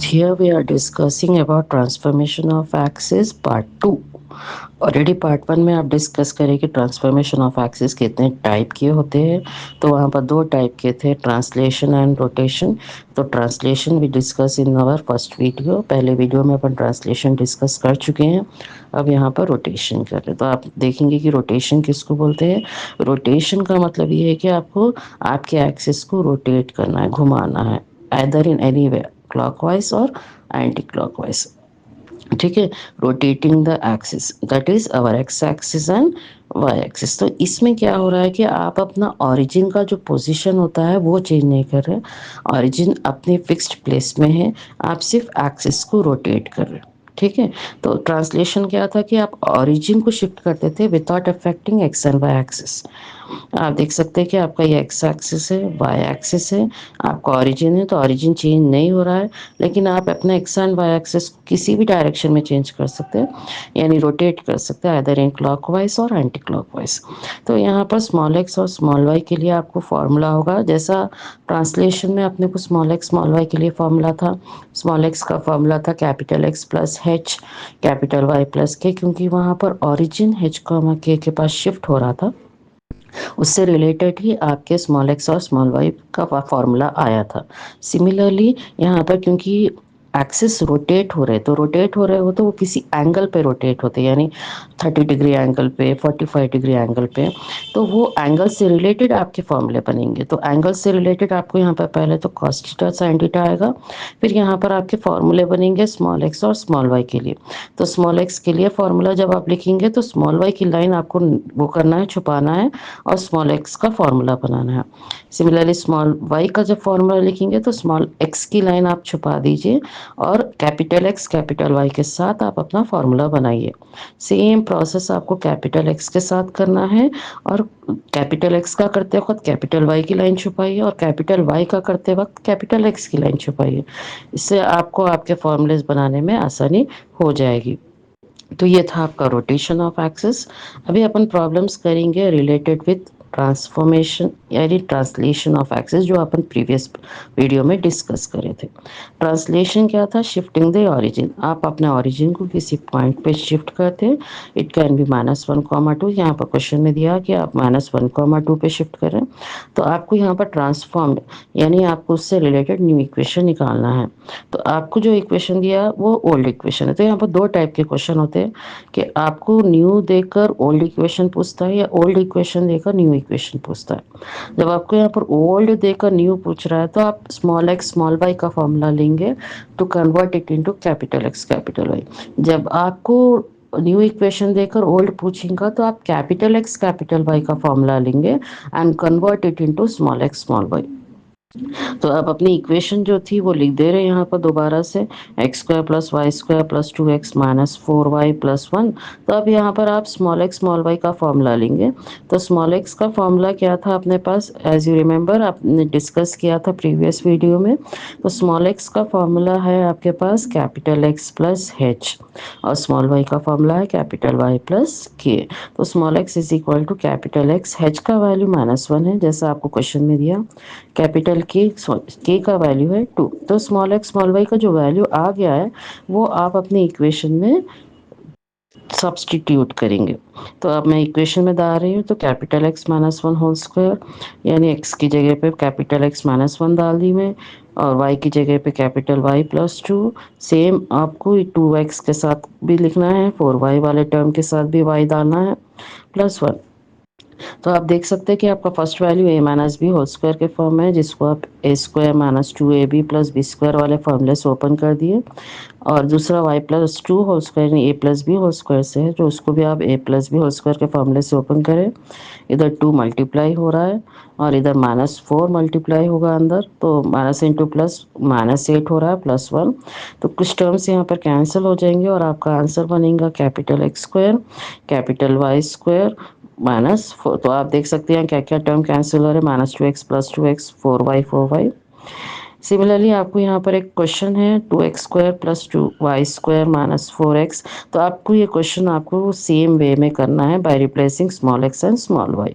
Here we are discussing about transformation of axis part 2. Already part 1 में आप discuss करें कि ट्रांसफॉर्मेशन ऑफ एक्सिस कितने टाइप के होते हैं। तो वहाँ पर दो टाइप के थे, ट्रांसलेशन एंड रोटेशन। तो ट्रांसलेशन भी discuss in our first video, पहले वीडियो में अपन ट्रांसलेशन डिस्कस कर चुके हैं। अब यहाँ पर रोटेशन कर रहे हैं। तो आप देखेंगे कि रोटेशन किसको बोलते हैं। रोटेशन का मतलब ये है कि आपको आपके एक्सिस को रोटेट करना है, घुमाना है, either in any way, clockwise और एंटी क्लॉकवाइज। ठीक है, rotating the axis, that is our X axis and Y axis. तो इसमें क्या हो रहा है कि आप अपना ओरिजिन का जो पोजीशन होता है वो चेंज नहीं कर रहे, ओरिजिन अपने फिक्स्ड प्लेस में है, आप सिर्फ एक्सिस को रोटेट कर रहे हैं। ठीक है, तो ट्रांसलेशन क्या था कि आप ओरिजिन को शिफ्ट करते थे without affecting X and Y axis. आप देख सकते हैं कि आपका ये एक्स एक्सिस है, वाई एक्सिस है, आपका ओरिजिन है, तो ओरिजिन चेंज नहीं हो रहा है, लेकिन आप अपना एक्स एंड वाई एक्सिस को किसी भी डायरेक्शन में चेंज कर सकते हैं, यानी रोटेट कर सकते हैं, आइदर इन क्लॉकवाइज और एंटी क्लॉकवाइज। तो यहाँ पर स्मॉल एक्स और स्मॉल वाई के लिए आपको फॉर्मूला होगा, जैसा ट्रांसलेशन में अपने को स्मॉल एक्स स्मॉल वाई के लिए फॉर्मूला था। स्मॉल एक्स का फॉर्मूला था capital X plus H, capital Y plus K, क्योंकि वहाँ पर ओरिजिन एच कॉमा के पास शिफ्ट हो रहा था, उससे रिलेटेड ही आपके स्मॉल एक्स और स्मॉल वाई का फॉर्मूला आया था। सिमिलरली यहाँ पर क्योंकि एक्सिस रोटेट हो रहे, तो रोटेट हो रहे हो तो वो किसी एंगल पे रोटेट होते, यानी 30 डिग्री एंगल पे, 45 डिग्री एंगल पे, तो वो एंगल से रिलेटेड आपके फॉर्मूले बनेंगे। तो एंगल से रिलेटेड आपको यहाँ पर पहले तो कॉस थीटा साइन थीटा आएगा, फिर यहाँ पर आपके फॉर्मूले बनेंगे स्मॉल एक्स और स्मॉल वाई के लिए। तो स्मॉल एक्स के लिए फॉर्मूला जब आप लिखेंगे तो स्मॉल वाई की लाइन आपको वो करना है, छुपाना है, और स्मॉल एक्स का फॉर्मूला बनाना है। सिमिलरली स्मॉल वाई का जब फॉर्मूला लिखेंगे तो स्मॉल एक्स की लाइन आप छुपा दीजिए और कैपिटल एक्स कैपिटल वाई के साथ आप अपना फॉर्मूला बनाइए। सेम प्रोसेस आपको कैपिटल एक्स के साथ करना है, और कैपिटल एक्स का करते वक्त कैपिटल वाई की लाइन छुपाइए, और कैपिटल वाई का करते वक्त कैपिटल एक्स की लाइन छुपाइए। इससे आपको आपके फॉर्मूलेज बनाने में आसानी हो जाएगी। तो ये था आपका रोटेशन ऑफ एक्सिस। अभी अपन प्रॉब्लम्स करेंगे रिलेटेड विथ ट्रांसफॉर्मेशन यानी ट्रांसलेशन ऑफ एक्सिस, जो अपन प्रीवियस वीडियो में डिस्कस करे थे। ट्रांसलेशन क्या था, शिफ्टिंग द ओरिजिन। आप अपने ओरिजिन को किसी पॉइंट पे शिफ्ट करते हैं, इट कैन बी -1, 2। यहाँ पर क्वेश्चन में दिया कि आप -1, 2 पे शिफ्ट करें, तो आपको यहाँ पर ट्रांसफॉर्म यानी आपको उससे रिलेटेड न्यू इक्वेशन निकालना है। तो आपको जो इक्वेशन दिया वो ओल्ड इक्वेशन है। तो यहाँ पर दो टाइप के क्वेश्चन होते हैं कि आपको न्यू देकर ओल्ड इक्वेशन पूछता है, या ओल्ड इक्वेशन देकर न्यू इक्वेशन पूछता है। जब आपको यहाँ पर ओल्ड देकर न्यू पूछ रहा है तो आप स्मॉल एक्स स्मॉल वाई का फॉर्मूला लेंगे to convert it into capital X capital Y. जब आपको न्यू इक्वेशन देकर ओल्ड पूछेगा तो आप कैपिटल एक्स कैपिटल वाई का फॉर्मूला लेंगे and convert it into small X small Y. तो आप अपनी इक्वेशन जो थी वो लिख दे रहे हैं यहाँ पर दोबारा से, X square plus Y square plus 2x minus 4y plus 1। तो अब यहाँ पर आप स्मॉल एक्स स्मॉल वाई का फॉर्मूला लेंगे। तो स्मॉल एक्स का फॉर्मूला क्या था अपने पास, एज यू रिमेंबर आपने डिस्कस किया था प्रीवियस वीडियो में। तो स्मॉल एक्स का फॉर्मूला है आपके पास कैपिटल एक्स प्लस एच, और स्मॉल वाई का फॉर्मूला है कैपिटल वाई प्लस के। तो small X is equal to capital X, H का वैल्यू -1 है जैसा आपको क्वेश्चन में दिया, कैपिटल के का वैल्यू है 2। तो स्मॉल एक्स स्मॉल वाई का जो वैल्यू आ गया है वो आप अपनी इक्वेशन में सब्सटीट्यूट करेंगे। तो अब मैं इक्वेशन में डाल रही हूँ, तो कैपिटल एक्स -1 होल स्क्वायर, यानी एक्स की जगह पे कैपिटल एक्स -1 डाल दी मैं, और वाई की जगह पे कैपिटल वाई प्लस 2। सेम आपको 2x के साथ भी लिखना है, 4y वाले टर्म के साथ भी y डालना है, प्लस 1। तो आप देख सकते हैं कि आपका first value a minus B whole square के फॉर्म में है, जिसको आप a square minus 2ab plus B square वाले फॉर्मूले से ओपन कर दिए, और दूसरा y प्लस 2 होल स्क्वायर यानी a plus B whole square से है, जो उसको भी आप a plus B whole square के फॉर्मूले से ओपन करें। इधर 2 मल्टीप्लाई हो रहा है और इधर -4 मल्टीप्लाई होगा अंदर, तो माइनस इंटू प्लस -8 हो रहा है प्लस 1। तो कुछ टर्म्स यहाँ पर कैंसिल हो जाएंगे और आपका आंसर बनेगा capital X square capital Y square -4। तो आप देख सकते हैं क्या क्या टर्म कैंसिल हो रहे हैं, -2x plus 2x 4y। Similarly आपको यहाँ पर एक क्वेश्चन है 2x square plus 2y square -4x। तो आपको ये क्वेश्चन आपको सेम वे में करना है by replacing small X and small Y.